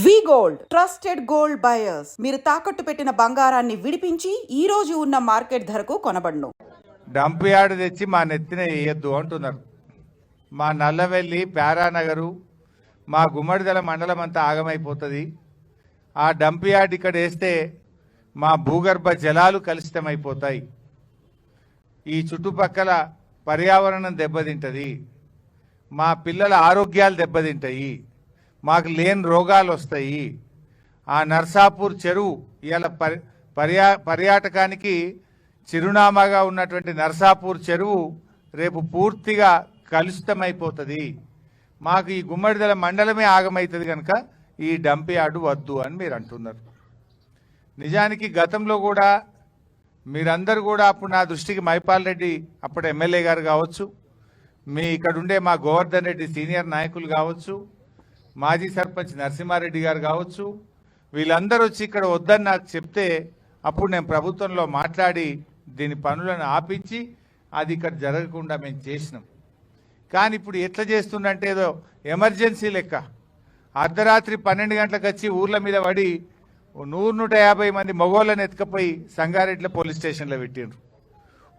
వి gold trusted gold buyers మీరు తాకట్టు పెట్టిన బంగారాన్ని విడిపించి ఈ రోజు ఉన్న మార్కెట్ ధరకు కొనబడును. డంప్ యార్డ్ తెచ్చి మా నెత్తిన వేయద్దు అంటున్నారు. మా నల్లవెల్లి ప్యారానగరు మా గుమ్మడిదల మండలం అంతా ఆగమైపోతుంది. ఆ డంప్ యార్డ్ ఇక్కడ వేస్తే మా భూగర్భ జలాలు కలుషితమైపోతాయి. ఈ చుట్టుపక్కల పర్యావరణం దెబ్బతింటుంది. మా పిల్లల ఆరోగ్యాలు దెబ్బతింటాయి. మాకు లేని రోగాలు వస్తాయి. ఆ నర్సాపూర్ చెరువు ఇవాళ పర్యాటకానికి చిరునామాగా ఉన్నటువంటి నర్సాపూర్ చెరువు రేపు పూర్తిగా కలుషితమైపోతుంది. మాకు ఈ గుమ్మడిదల మండలమే ఆగమవుతుంది కనుక ఈ డంప్ యార్డు వద్దు అని మీరు అంటున్నారు. నిజానికి గతంలో కూడా మీరందరూ కూడా అప్పుడు నా దృష్టికి మైపాల్ రెడ్డి అప్పుడు ఎమ్మెల్యే గారు కావచ్చు, మీ ఇక్కడ ఉండే మా గోవర్ధన్ రెడ్డి సీనియర్ నాయకులు కావచ్చు, మాజీ సర్పంచ్ నరసింహారెడ్డి గారు కావచ్చు, వీళ్ళందరూ వచ్చి ఇక్కడ వద్దని నాకు చెప్తే అప్పుడు నేను ప్రభుత్వంలో మాట్లాడి దీని పనులను ఆపించి అది ఇక్కడ జరగకుండా మేము చేసినాం. కానీ ఇప్పుడు ఎట్లా చేస్తుందంటే ఏదో ఎమర్జెన్సీ లెక్క అర్ధరాత్రి 12 గంటలకు వచ్చి ఊర్ల మీద పడి 100-150 మంది మగోళ్ళని ఎత్తుకపోయి సంగారెడ్డిలో పోలీస్ స్టేషన్లో పెట్టిండ్రు.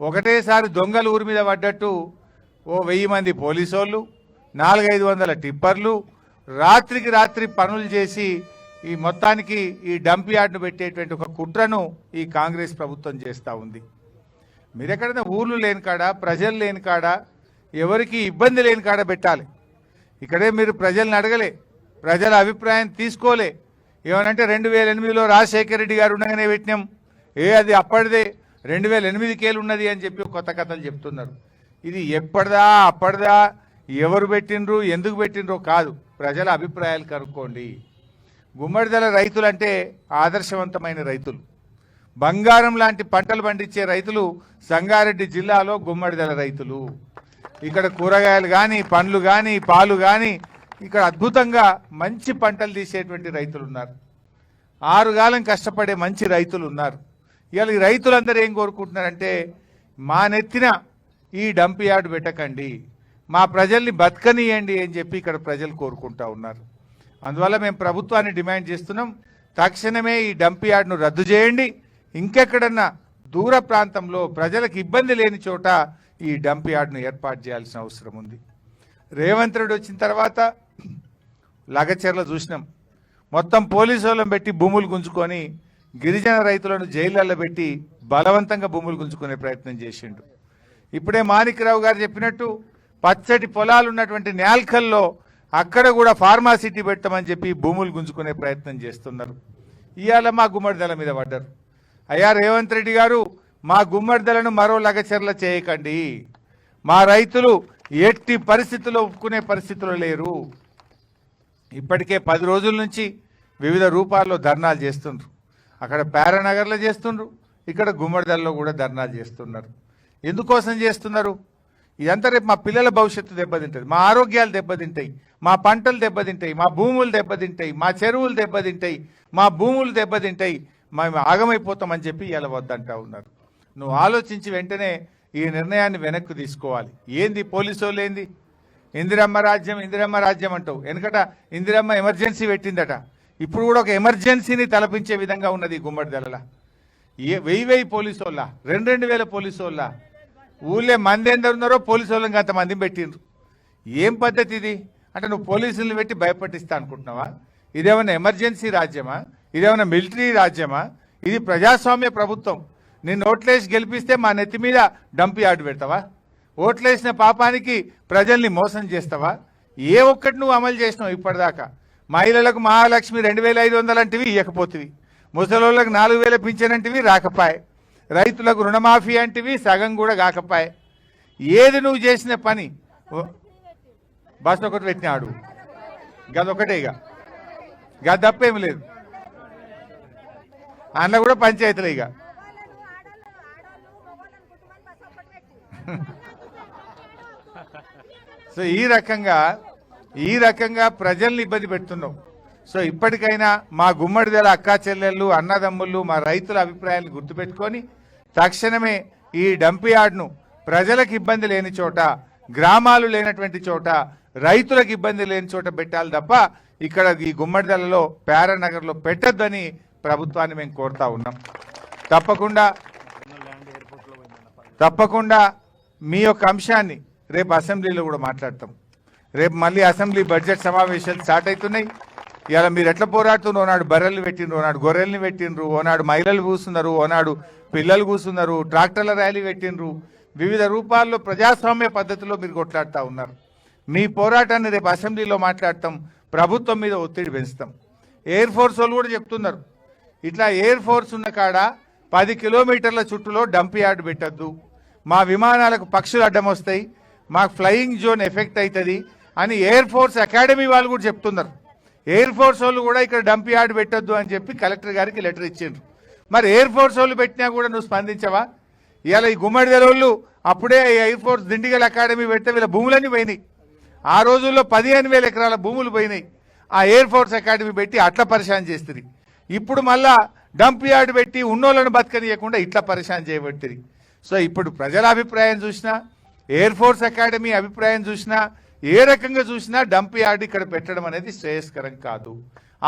ఒకటేసారి దొంగలు ఊరి మీద పడ్డట్టు 1000 మంది పోలీసు వాళ్ళు, 400-500 టిప్పర్లు రాత్రికి రాత్రి పనులు చేసి ఈ మొత్తానికి ఈ డంప్ యార్డ్ను పెట్టేటువంటి ఒక కుట్రను ఈ కాంగ్రెస్ ప్రభుత్వం చేస్తూ ఉంది. మీరు ఎక్కడైనా ఊర్లు లేని కాడ, ప్రజలు లేని కాడ, ఎవరికి ఇబ్బంది లేని కాడ పెట్టాలి. ఇక్కడే మీరు ప్రజల్ని అడగలే, ప్రజల అభిప్రాయం తీసుకోలే. ఏమనంటే 2008లో రాజశేఖర రెడ్డి గారు ఉండగానే పెట్టినాం, అది అప్పటిదే 2008కేలు ఉన్నది అని చెప్పి కొత్త కథలు చెప్తున్నారు. ఇది ఎప్పటిదా అప్పటిదా, ఎవరు పెట్టినరు ఎందుకు పెట్టినరో కాదు, ప్రజల అభిప్రాయాలు కనుక్కోండి. గుమ్మడిదల రైతులు అంటే ఆదర్శవంతమైన రైతులు, బంగారం లాంటి పంటలు పండించే రైతులు సంగారెడ్డి జిల్లాలో గుమ్మడిదల రైతులు. ఇక్కడ కూరగాయలు కానీ, పండ్లు కానీ, పాలు కానీ ఇక్కడ అద్భుతంగా మంచి పంటలు తీసేటువంటి రైతులు ఉన్నారు. 6 కాలం కష్టపడే మంచి రైతులు ఉన్నారు. ఇవాళ ఈ రైతులందరూ ఏం కోరుకుంటున్నారంటే మా నెత్తిన ఈ డంప్ యార్డ్ పెట్టకండి, మా ప్రజల్ని బతకనియండి అని చెప్పి ఇక్కడ ప్రజలు కోరుకుంటా ఉన్నారు. అందువల్ల మేము ప్రభుత్వాన్ని డిమాండ్ చేస్తున్నాం, తక్షణమే ఈ డంప్ యార్డ్ను రద్దు చేయండి. ఇంకెక్కడన్నా దూర ప్రాంతంలో ప్రజలకు ఇబ్బంది లేని చోట ఈ డంప్ యార్డ్ను ఏర్పాటు చేయాల్సిన అవసరం ఉంది. రేవంత్ రెడ్డి వచ్చిన తర్వాత లగచెర్ల చూసినాం, మొత్తం పోలీసు వాళ్ళని పెట్టి భూములు గుంజుకొని గిరిజన రైతులను జైళ్ళల్లో పెట్టి బలవంతంగా భూములు గుంజుకునే ప్రయత్నం చేసిండు. ఇప్పుడే మాణిక్రావు గారు చెప్పినట్టు పచ్చటి పొలాలు ఉన్నటువంటి న్యాల్కల్లో అక్కడ కూడా ఫార్మాసిటీ పెట్టమని చెప్పి భూములు గుంజుకునే ప్రయత్నం చేస్తున్నారు. ఇవాళ మా గుమ్మడిదల మీద పడ్డారు. అయ్యా రేవంత్ రెడ్డి గారు, మా గుమ్మడిదలను మరో లగచెర్ల చేయకండి. మా రైతులు ఎట్టి పరిస్థితుల్లో ఒప్పుకునే పరిస్థితుల్లో లేరు. ఇప్పటికే 10 రోజుల నుంచి వివిధ రూపాల్లో ధర్నాలు చేస్తుండ్రు. అక్కడ ప్యారానగర్లో చేస్తుండ్రు, ఇక్కడ గుమ్మడిదలలో కూడా ధర్నాలు చేస్తున్నారు. ఎందుకోసం చేస్తున్నారు? ఇదంతా రేపు మా పిల్లల భవిష్యత్తు దెబ్బతింటుంది, మా ఆరోగ్యాలు దెబ్బతింటాయి, మా పంటలు దెబ్బతింటాయి, మా భూములు దెబ్బతింటాయి, మా చెరువులు దెబ్బతింటాయి, మా భూములు దెబ్బతింటాయి, మేము ఆగమైపోతామని చెప్పి ఇలా వద్దంటా ఉన్నారు. నువ్వు ఆలోచించి వెంటనే ఈ నిర్ణయాన్ని వెనక్కి తీసుకోవాలి. ఏంది పోలీసు వాళ్ళు ఏంది ఇందిరమ్మ రాజ్యం ఇందిరమ్మ రాజ్యం అంటావు. వెనకట ఇందిరమ్మ ఎమర్జెన్సీ పెట్టిందట, ఇప్పుడు కూడా ఒక ఎమర్జెన్సీని తలపించే విధంగా ఉన్నది గుమ్మడిదల. 1000 పోలీసు వాళ్ళ, 2,000 పోలీసు వాళ్ళ, ఊళ్ళే మంది ఎందరు ఉన్నారో పోలీసు వాళ్ళకి అంతమందిని పెట్టిండ్రు. ఏం పద్ధతి ఇది? అంటే నువ్వు పోలీసులను పెట్టి భయపట్టిస్తా అనుకుంటున్నావా? ఇదేమన్నా ఎమర్జెన్సీ రాజ్యమా? ఇదేమన్నా మిలిటరీ రాజ్యమా? ఇది ప్రజాస్వామ్య ప్రభుత్వం. నిన్ను ఓట్లేసి గెలిపిస్తే మా నెత్తి మీద డంప్ యార్డ్ పెడతావా? ఓట్లేసిన పాపానికి ప్రజల్ని మోసం చేస్తావా? ఏ ఒక్కటి నువ్వు అమలు చేసినావు ఇప్పటిదాకా? మహిళలకు మహాలక్ష్మి 2,500 అంటివి ఇవ్వకపోతివి, ముసలోళ్ళకు 4,000 పింఛనంటివి రాకపాయే, రైతులకు రుణమాఫీ అంటివి సగం కూడా కాకపాయే. ఏది నువ్వు చేసిన పని? బస్ ఒకటి పెట్టినాడు, గదొకటే, ఇక గది తప్పేమి లేదు. అందులో కూడా పంచాయతీలు. ఇక సో ఈ రకంగా ప్రజల్ని ఇబ్బంది పెడుతున్నావు. సో ఇప్పటికైనా మా గుమ్మడిదల అక్కా చెల్లెళ్ళు, అన్నదమ్ముళ్ళు, మా రైతుల అభిప్రాయాన్ని గుర్తుపెట్టుకొని తక్షణమే ఈ డంప్ యార్డ్ను ప్రజలకు ఇబ్బంది లేని చోట, గ్రామాలు లేనటువంటి చోట రైతులకు ఇబ్బంది లేని చోట పెట్టాలి తప్ప ఇక్కడ ఈ గుమ్మడిదలలో ప్యారానగర్లో పెట్టొద్దని ప్రభుత్వాన్ని మేము కోరుతా ఉన్నాం. తప్పకుండా మీ యొక్క అంశాన్ని రేపు అసెంబ్లీలో కూడా మాట్లాడతాం. రేపు మళ్ళీ అసెంబ్లీ బడ్జెట్ సమావేశాలు స్టార్ట్ అవుతున్నాయి. ఇలా మీరు ఎట్లా పోరాడుతున్నారు? ఓనాడు బర్రెలు పెట్టిండ్రు, ఓనాడు గొర్రెల్ని పెట్టిండ్రు, ఓనాడు మహిళలు కూస్తున్నారు, ఓనాడు పిల్లలు కూస్తున్నారు, ట్రాక్టర్ల ర్యాలీ పెట్టిండ్రు. వివిధ రూపాల్లో ప్రజాస్వామ్య పద్ధతిలో మీరు కొట్లాడుతూ ఉన్నారు. మీ పోరాటాన్ని రేపు అసెంబ్లీలో మాట్లాడతాం, ప్రభుత్వం మీద ఒత్తిడి పెంచుతాం. ఎయిర్ ఫోర్స్ వాళ్ళు కూడా చెప్తున్నారు, ఇట్లా ఎయిర్ ఫోర్స్ ఉన్న కాడ 10 కిలోమీటర్ల చుట్టూలో డంప్ యార్డ్ పెట్టద్దు, మా విమానాలకు పక్షులు అడ్డం వస్తాయి, మాకు ఫ్లయింగ్ జోన్ ఎఫెక్ట్ అవుతుంది అని ఎయిర్ ఫోర్స్ అకాడమీ వాళ్ళు కూడా చెప్తున్నారు. ఎయిర్ ఫోర్స్ వాళ్ళు కూడా ఇక్కడ డంప్ యార్డ్ పెట్టొద్దు అని చెప్పి కలెక్టర్ గారికి లెటర్ ఇచ్చిండ్రు. మరి ఎయిర్ ఫోర్స్ వాళ్ళు పెట్టినా కూడా నువ్వు స్పందించవా? ఇవాళ ఈ గుమ్మడిదల వాళ్ళు అప్పుడే ఎయిర్ ఫోర్స్ దిండిగల్ అకాడమీ పెడితే వీళ్ళ భూములన్నీ పోయినాయి. ఆ రోజుల్లో 15,000 ఎకరాల భూములు పోయినాయి. ఆ ఎయిర్ ఫోర్స్ అకాడమీ పెట్టి అట్లా పరిశాన్ చేస్తుంది. ఇప్పుడు మళ్ళా డంప్ యార్డ్ పెట్టి ఉన్నోళ్ళను బతకనియకుండా ఇట్లా పరిశాన్ చేయబట్టిరి. సో ఇప్పుడు ప్రజల అభిప్రాయం చూసినా, ఎయిర్ ఫోర్స్ అకాడమీ అభిప్రాయం చూసినా, ఏ రకంగా చూసినా డంప్ యార్డ్ ఇక్కడ పెట్టడం అనేది శ్రేయస్కరం కాదు.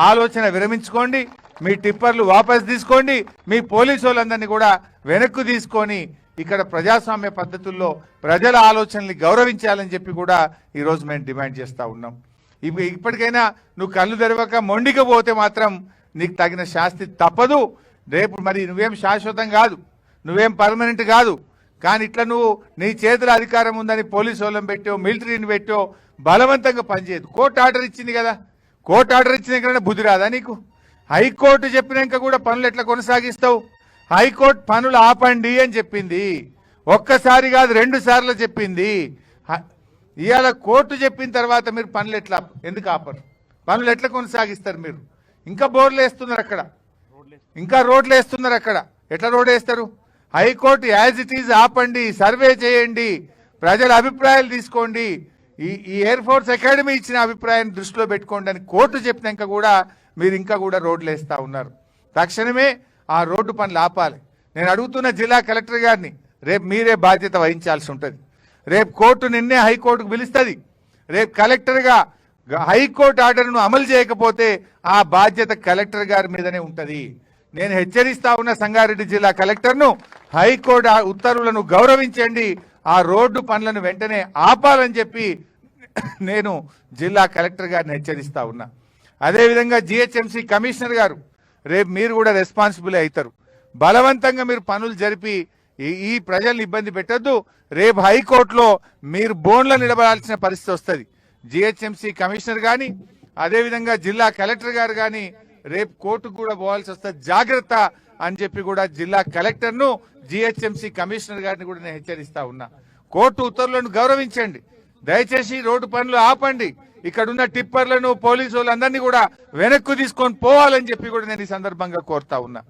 ఆలోచన విరమించుకోండి, మీ టిప్పర్లు వాపస్ తీసుకోండి, మీ పోలీసు వాళ్ళందరినీ కూడా వెనక్కు తీసుకొని ఇక్కడ ప్రజాస్వామ్య పద్ధతుల్లో ప్రజల ఆలోచనల్ని గౌరవించాలని చెప్పి కూడా ఈరోజు మేము డిమాండ్ చేస్తూ ఉన్నాం. ఇప్పటికైనా నువ్వు కళ్ళు తెరవక మొండిగా పోతే మాత్రం నీకు తగిన శాస్తి తప్పదు. రేపు మరి నువ్వేం శాశ్వతం కాదు, నువ్వేం పర్మనెంట్ కాదు. కానీ ఇట్లా నువ్వు నీ చేతుల అధికారం ఉందని పోలీసు వాళ్ళని పెట్టో, మిలిటరీని పెట్టో బలవంతంగా పనిచేయదు. కోర్టు ఆర్డర్ ఇచ్చింది కదా, కోర్టు ఆర్డర్ ఇచ్చినాకనే బుద్ధి రాదా నీకు? హైకోర్టు చెప్పినాక కూడా పనులు ఎట్లా కొనసాగిస్తావు? హైకోర్టు పనులు ఆపండి అని చెప్పింది, ఒక్కసారి కాదు 2 సార్లు చెప్పింది. ఇవాళ కోర్టు చెప్పిన తర్వాత మీరు పనులు ఎట్లా ఎందుకు ఆపరు? పనులు ఎట్లా కొనసాగిస్తారు? మీరు ఇంకా బోర్లు వేస్తున్నారు అక్కడ, ఇంకా రోడ్లు వేస్తున్నారు అక్కడ. ఎట్లా రోడ్ వేస్తారు? హైకోర్టు యాజ్ ఇట్ ఈజ్ ఆపండి, సర్వే చేయండి, ప్రజల అభిప్రాయాలు తీసుకోండి, ఈ ఎయిర్ ఫోర్స్ అకాడమీ ఇచ్చిన అభిప్రాయాన్ని దృష్టిలో పెట్టుకోండి అని కోర్టు చెప్పినాక కూడా మీరు ఇంకా కూడా రోడ్లు వేస్తూ ఉన్నారు. తక్షణమే ఆ రోడ్డు పనులు ఆపాలి. నేను అడుగుతున్న జిల్లా కలెక్టర్ గారిని, రేపు మీరే బాధ్యత వహించాల్సి ఉంటుంది. రేపు కోర్టు నిన్నే హైకోర్టుకు పిలుస్తుంది. రేపు కలెక్టర్గా హైకోర్టు ఆర్డర్ను అమలు చేయకపోతే ఆ బాధ్యత కలెక్టర్ గారి మీదనే ఉంటుంది. నేను హెచ్చరిస్తా ఉన్న సంగారెడ్డి జిల్లా కలెక్టర్ను, హైకోర్టు ఉత్తర్వులను గౌరవించండి, ఆ రోడ్డు పనులను వెంటనే ఆపాలని చెప్పి నేను జిల్లా కలెక్టర్ గారిని హెచ్చరిస్తా ఉన్నా. అదేవిధంగా జిహెచ్ఎంసీ కమిషనర్ గారు, రేపు మీరు కూడా రెస్పాన్సిబుల్ అవుతారు. బలవంతంగా మీరు పనులు జరిపి ఈ ప్రజల్ని ఇబ్బంది పెట్టద్దు. రేపు హైకోర్టులో మీరు బోన్లో నిలబడాల్సిన పరిస్థితి వస్తుంది. జిహెచ్ఎంసీ కమిషనర్ కానీ, అదేవిధంగా జిల్లా కలెక్టర్ గారు కానీ రేపు కోర్టుకు కూడా పోవాల్సి వస్తుంది. జాగ్రత్త అని చెప్పి కూడా జిల్లా కలెక్టర్ను, జిహెచ్ఎంసీ కమిషనర్ గారిని కూడా నేను హెచ్చరిస్తా ఉన్నా. కోర్టు ఉత్తర్వులను గౌరవించండి, దయచేసి రోడ్డు పనులు ఆపండి, ఇక్కడున్న టిప్పర్లను పోలీసు వాళ్ళందరినీ కూడా వెనక్కు తీసుకొని పోవాలని చెప్పి కూడా నేను ఈ సందర్భంగా కోరుతా ఉన్నా.